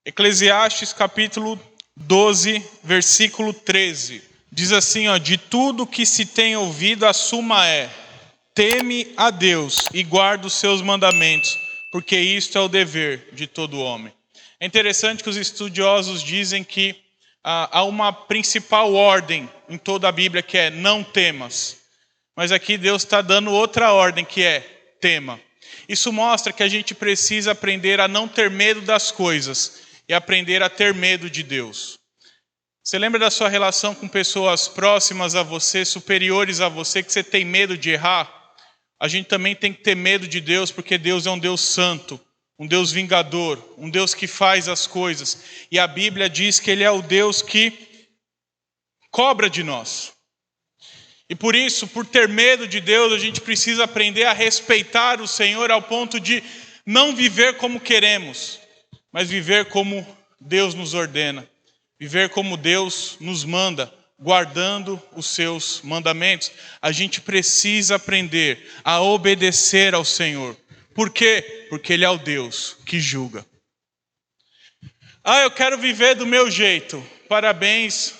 Eclesiastes capítulo 12, versículo 13. Diz assim, de tudo que se tem ouvido, a suma é: teme a Deus e guarda os seus mandamentos, porque isto é o dever de todo homem. É interessante que os estudiosos dizem que há uma principal ordem em toda a Bíblia, que é não temas. Mas aqui Deus está dando outra ordem, que é tema. Isso mostra que a gente precisa aprender a não ter medo das coisas e aprender a ter medo de Deus. Você lembra da sua relação com pessoas próximas a você, superiores a você, que você tem medo de errar? A gente também tem que ter medo de Deus, porque Deus é um Deus santo, um Deus vingador, um Deus que faz as coisas. E a Bíblia diz que Ele é o Deus que cobra de nós. E por isso, por ter medo de Deus, a gente precisa aprender a respeitar o Senhor ao ponto de não viver como queremos, mas viver como Deus nos ordena, viver como Deus nos manda, guardando os seus mandamentos. A gente precisa aprender a obedecer ao Senhor. Por quê? Porque Ele é o Deus que julga. Eu quero viver do meu jeito. Parabéns,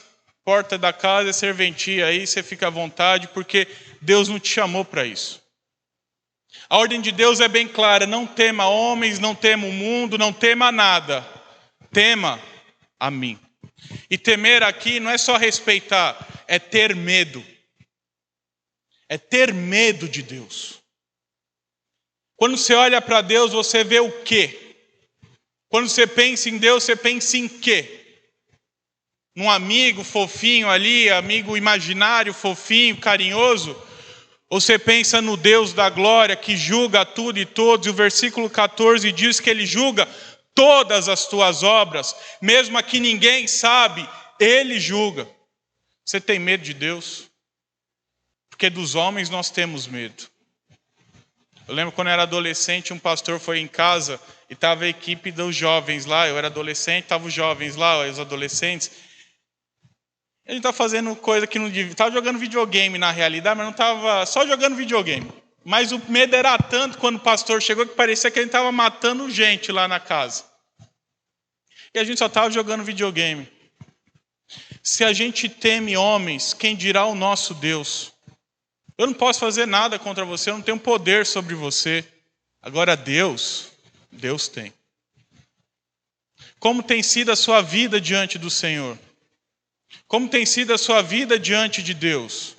porta da casa, serventia, aí você fica à vontade, porque Deus não te chamou para isso. A ordem de Deus é bem clara: não tema homens, não tema o mundo, não tema nada. Tema a mim. E temer aqui não é só respeitar, é ter medo. É ter medo de Deus. Quando você olha para Deus, você vê o quê? Quando você pensa em Deus, você pensa em quê? Num amigo fofinho ali, amigo imaginário, fofinho, carinhoso? Ou você pensa no Deus da glória que julga tudo e todos? E o versículo 14 diz que Ele julga todas as tuas obras, mesmo a que ninguém sabe, Ele julga. Você tem medo de Deus? Porque dos homens nós temos medo. Eu lembro quando eu era adolescente, um pastor foi em casa e estava a equipe dos jovens lá. Eu era adolescente, estavam os jovens lá, os adolescentes. A gente estava fazendo coisa que não devia. Estava jogando videogame na realidade, mas não estava só jogando videogame. Mas o medo era tanto quando o pastor chegou que parecia que a gente estava matando gente lá na casa. E a gente só estava jogando videogame. Se a gente teme homens, quem dirá o nosso Deus? Eu não posso fazer nada contra você, eu não tenho poder sobre você. Agora Deus tem. Como tem sido a sua vida diante do Senhor? Como tem sido a sua vida diante de Deus?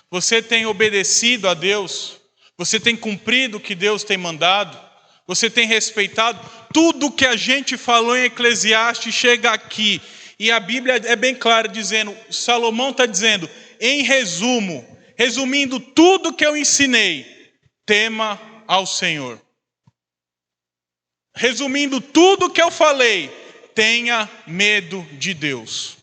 Você tem obedecido a Deus? Você tem cumprido o que Deus tem mandado? Você tem respeitado? Tudo que a gente falou em Eclesiastes chega aqui. E a Bíblia é bem clara dizendo, Salomão está dizendo, em resumo, resumindo tudo que eu ensinei, tema ao Senhor. Resumindo tudo que eu falei, tenha medo de Deus.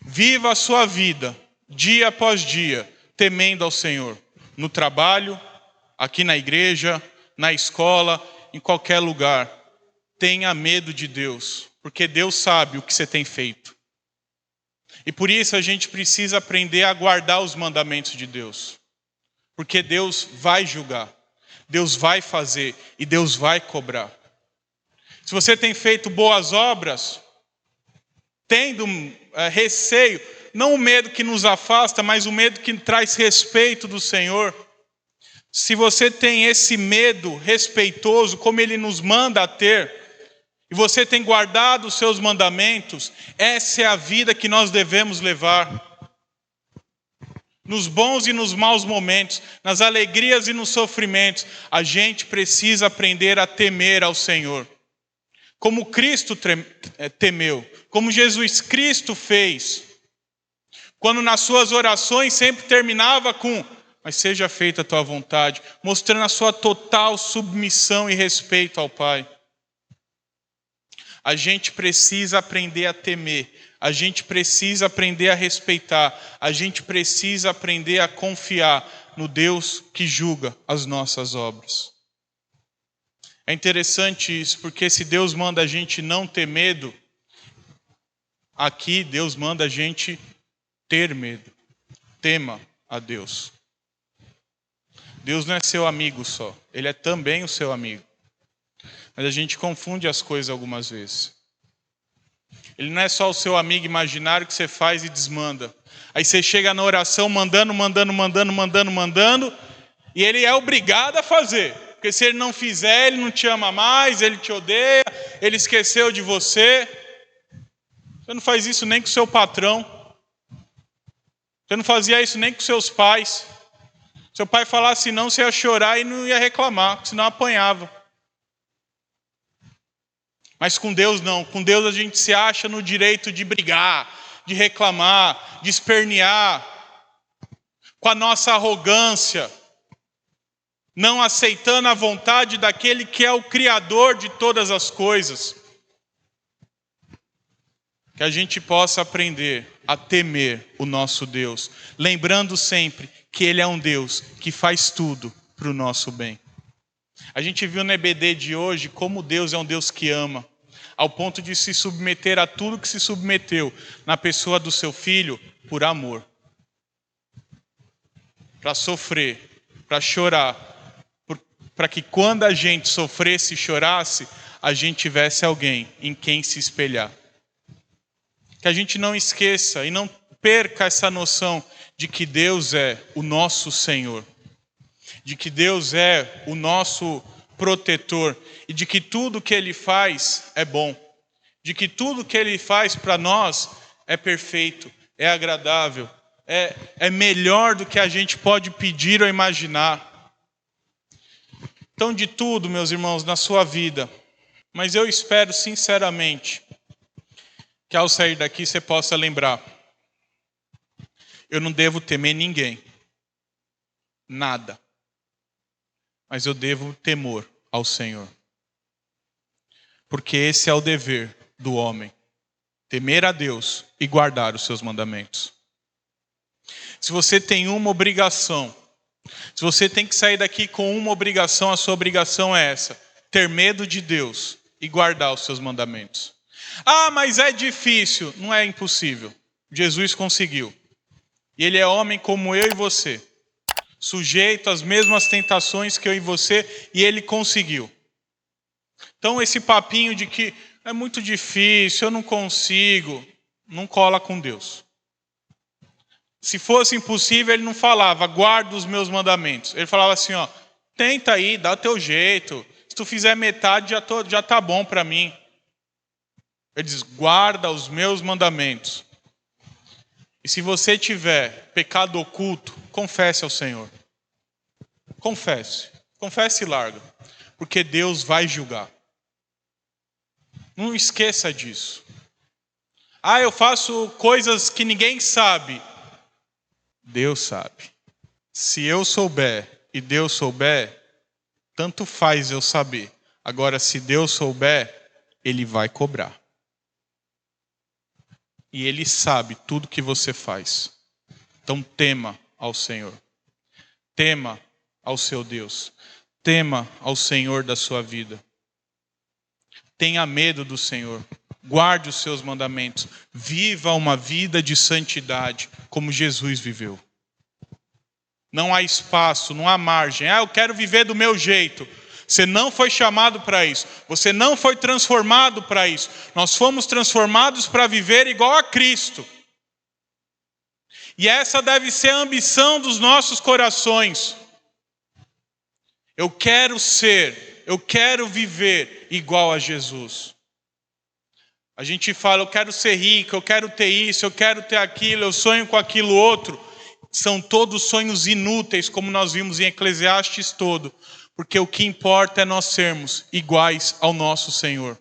Viva a sua vida, dia após dia, temendo ao Senhor. No trabalho, aqui na igreja, na escola, em qualquer lugar. Tenha medo de Deus, porque Deus sabe o que você tem feito. E por isso a gente precisa aprender a guardar os mandamentos de Deus. Porque Deus vai julgar, Deus vai fazer e Deus vai cobrar. Se você tem feito boas obras, tendo receio, não o medo que nos afasta, mas o medo que traz respeito do Senhor. Se você tem esse medo respeitoso, como Ele nos manda a ter, e você tem guardado os seus mandamentos, essa é a vida que nós devemos levar. Nos bons e nos maus momentos, nas alegrias e nos sofrimentos, a gente precisa aprender a temer ao Senhor. Como Cristo temeu, como Jesus Cristo fez. Quando nas suas orações sempre terminava com: mas seja feita a tua vontade, mostrando a sua total submissão e respeito ao Pai. A gente precisa aprender a temer, a gente precisa aprender a respeitar, a gente precisa aprender a confiar no Deus que julga as nossas obras. É interessante isso, porque se Deus manda a gente não ter medo, aqui Deus manda a gente ter medo. Tema a Deus. Deus não é seu amigo só, Ele é também o seu amigo. Mas a gente confunde as coisas algumas vezes. Ele não é só o seu amigo imaginário que você faz e desmanda. Aí você chega na oração mandando, e ele é obrigado a fazer. Porque se ele não fizer, ele não te ama mais, ele te odeia, ele esqueceu de você. Você não faz isso nem com o seu patrão. Você não fazia isso nem com seus pais. Seu pai falasse não, você ia chorar e não ia reclamar, senão apanhava. Mas com Deus não. Com Deus a gente se acha no direito de brigar, de reclamar, de espernear, com a nossa arrogância, não aceitando a vontade daquele que é o Criador de todas as coisas. Que a gente possa aprender a temer o nosso Deus, lembrando sempre que Ele é um Deus que faz tudo para o nosso bem. A gente viu no EBD de hoje como Deus é um Deus que ama, ao ponto de se submeter a tudo que se submeteu na pessoa do seu Filho por amor. Para sofrer, para chorar, para que quando a gente sofresse e chorasse, a gente tivesse alguém em quem se espelhar. Que a gente não esqueça e não perca essa noção de que Deus é o nosso Senhor, de que Deus é o nosso protetor e de que tudo que Ele faz é bom, de que tudo que Ele faz para nós é perfeito, é agradável, é melhor do que a gente pode pedir ou imaginar. Então, de tudo, meus irmãos, na sua vida, mas eu espero sinceramente que ao sair daqui você possa lembrar: eu não devo temer ninguém, nada, mas eu devo temor ao Senhor. Porque esse é o dever do homem, temer a Deus e guardar os seus mandamentos. Se você tem uma obrigação, se você tem que sair daqui com uma obrigação, a sua obrigação é essa: ter medo de Deus e guardar os seus mandamentos. Ah, mas é difícil. Não é impossível. Jesus conseguiu. E Ele é homem como eu e você, sujeito às mesmas tentações que eu e você, e Ele conseguiu. Então esse papinho de que é muito difícil, eu não consigo, não cola com Deus. Se fosse impossível, Ele não falava, guarda os meus mandamentos. Ele falava assim, ó, tenta aí, dá o teu jeito. Se tu fizer metade, já tá bom para mim. Ele diz, guarda os meus mandamentos. E se você tiver pecado oculto, confesse ao Senhor. Confesse e larga. Porque Deus vai julgar. Não esqueça disso. Ah, eu faço coisas que ninguém sabe. Deus sabe. Se eu souber e Deus souber, tanto faz eu saber. Agora, se Deus souber, Ele vai cobrar. E Ele sabe tudo que você faz. Então tema ao Senhor. Tema ao seu Deus. Tema ao Senhor da sua vida. Tenha medo do Senhor. Guarde os seus mandamentos. Viva uma vida de santidade, como Jesus viveu. Não há espaço, não há margem. Ah, eu quero viver do meu jeito. Você não foi chamado para isso. Você não foi transformado para isso. Nós fomos transformados para viver igual a Cristo. E essa deve ser a ambição dos nossos corações. Eu quero viver igual a Jesus. A gente fala, eu quero ser rico, eu quero ter isso, eu quero ter aquilo, eu sonho com aquilo outro. São todos sonhos inúteis, como nós vimos em Eclesiastes todo. Porque o que importa é nós sermos iguais ao nosso Senhor,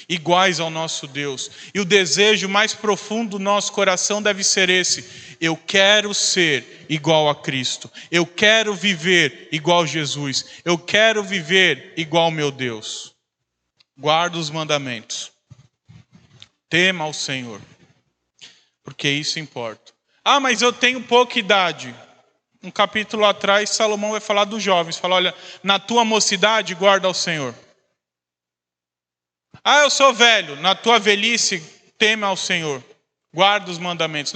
iguais ao nosso Deus. E o desejo mais profundo do nosso coração deve ser esse: eu quero ser igual a Cristo, eu quero viver igual a Jesus, eu quero viver igual ao meu Deus. Guarda os mandamentos, tema ao Senhor, porque isso importa. Ah, mas eu tenho pouca idade. Um capítulo atrás, Salomão vai falar dos jovens. Fala, olha, na tua mocidade, guarda ao Senhor. Ah, eu sou velho. Na tua velhice, teme ao Senhor. Guarda os mandamentos.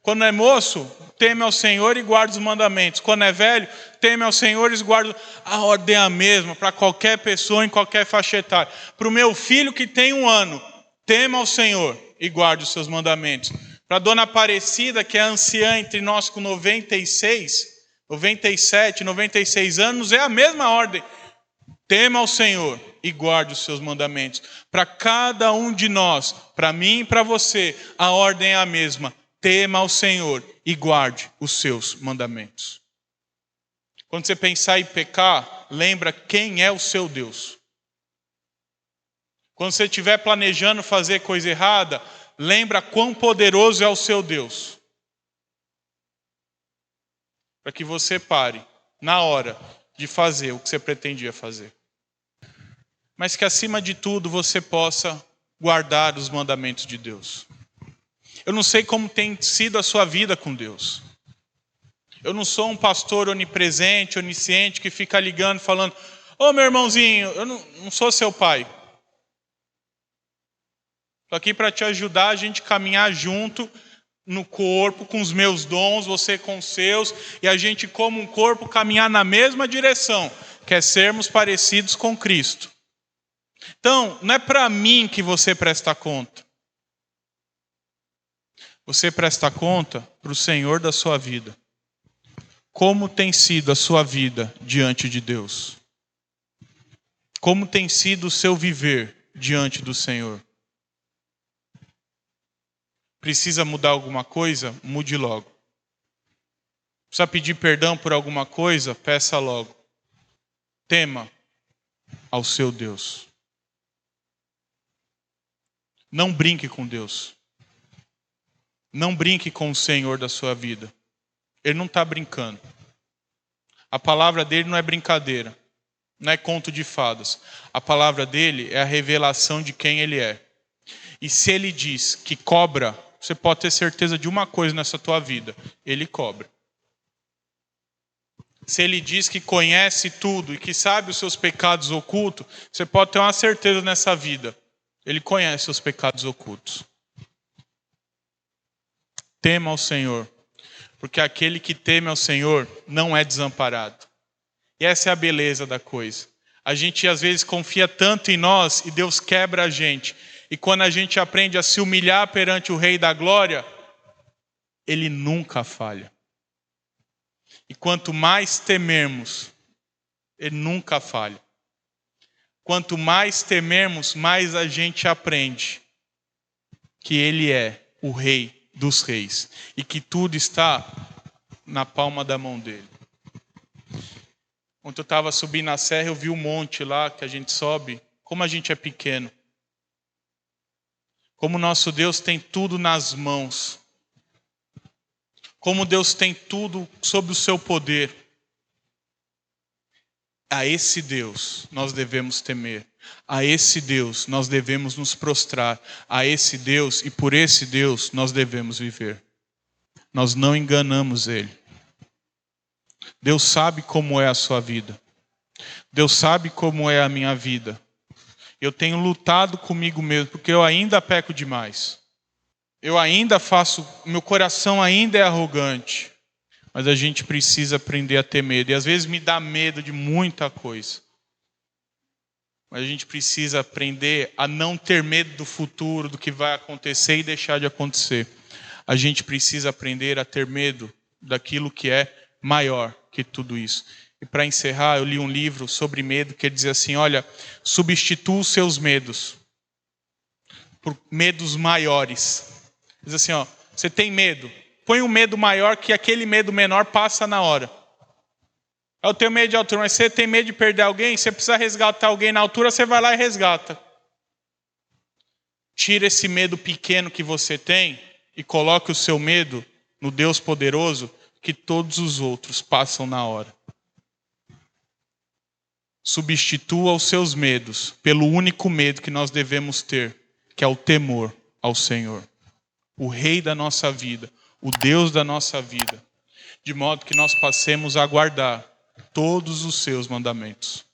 Quando é moço, teme ao Senhor e guarda os mandamentos. Quando é velho, teme ao Senhor e guarda. A ordem é a mesma para qualquer pessoa em qualquer faixa etária. Para o meu filho que tem 1 ano, tema ao Senhor e guarde os seus mandamentos. Para a dona Aparecida, que é anciã entre nós com 97, 96 anos, é a mesma ordem. Tema ao Senhor e guarde os seus mandamentos. Para cada um de nós, para mim e para você, a ordem é a mesma. Tema ao Senhor e guarde os seus mandamentos. Quando você pensar em pecar, lembra quem é o seu Deus. Quando você estiver planejando fazer coisa errada, lembra quão poderoso é o seu Deus. Para que você pare na hora de fazer o que você pretendia fazer. Mas que acima de tudo você possa guardar os mandamentos de Deus. Eu não sei como tem sido a sua vida com Deus. Eu não sou um pastor onipresente, onisciente, que fica ligando, falando: ô meu irmãozinho, eu não sou seu pai. Estou aqui para te ajudar a gente caminhar junto no corpo, com os meus dons, você com os seus, e a gente como um corpo caminhar na mesma direção, que é sermos parecidos com Cristo. Então, não é para mim que você presta conta. Você presta conta para o Senhor da sua vida. Como tem sido a sua vida diante de Deus? Como tem sido o seu viver diante do Senhor? Precisa mudar alguma coisa? Mude logo. Precisa pedir perdão por alguma coisa? Peça logo. Tema ao seu Deus. Não brinque com Deus. Não brinque com o Senhor da sua vida. Ele não está brincando. A palavra dele não é brincadeira. Não é conto de fadas. A palavra dele é a revelação de quem ele é. E se ele diz que cobra, você pode ter certeza de uma coisa nessa tua vida: ele cobra. Se ele diz que conhece tudo e que sabe os seus pecados ocultos, você pode ter uma certeza nessa vida: ele conhece os pecados ocultos. Tema ao Senhor, porque aquele que teme ao Senhor não é desamparado. E essa é a beleza da coisa. A gente às vezes confia tanto em nós e Deus quebra a gente. E quando a gente aprende a se humilhar perante o Rei da Glória, Ele nunca falha. E quanto mais temermos, Ele nunca falha. Quanto mais temermos, mais a gente aprende que Ele é o Rei dos Reis e que tudo está na palma da mão dele. Quando eu estava subindo a serra, eu vi um monte lá que a gente sobe. Como a gente é pequeno. Como nosso Deus tem tudo nas mãos. Como Deus tem tudo sob o seu poder. A esse Deus nós devemos temer. A esse Deus nós devemos nos prostrar. A esse Deus e por esse Deus nós devemos viver. Nós não enganamos Ele. Deus sabe como é a sua vida. Deus sabe como é a minha vida. Eu tenho lutado comigo mesmo, porque eu ainda peco demais. Eu ainda faço, meu coração ainda é arrogante. Mas a gente precisa aprender a ter medo. E às vezes me dá medo de muita coisa. Mas a gente precisa aprender a não ter medo do futuro, do que vai acontecer e deixar de acontecer. A gente precisa aprender a ter medo daquilo que é maior que tudo isso. E para encerrar, eu li um livro sobre medo que dizia assim: olha, substitua os seus medos por medos maiores. Diz assim, ó, você tem medo, põe um medo maior que aquele medo menor passa na hora. Eu tenho medo de altura, mas você tem medo de perder alguém, você precisa resgatar alguém na altura, você vai lá e resgata. Tira esse medo pequeno que você tem e coloque o seu medo no Deus poderoso, que todos os outros passam na hora. Substitua os seus medos pelo único medo que nós devemos ter, que é o temor ao Senhor. O Rei da nossa vida, o Deus da nossa vida. De modo que nós passemos a guardar todos os seus mandamentos.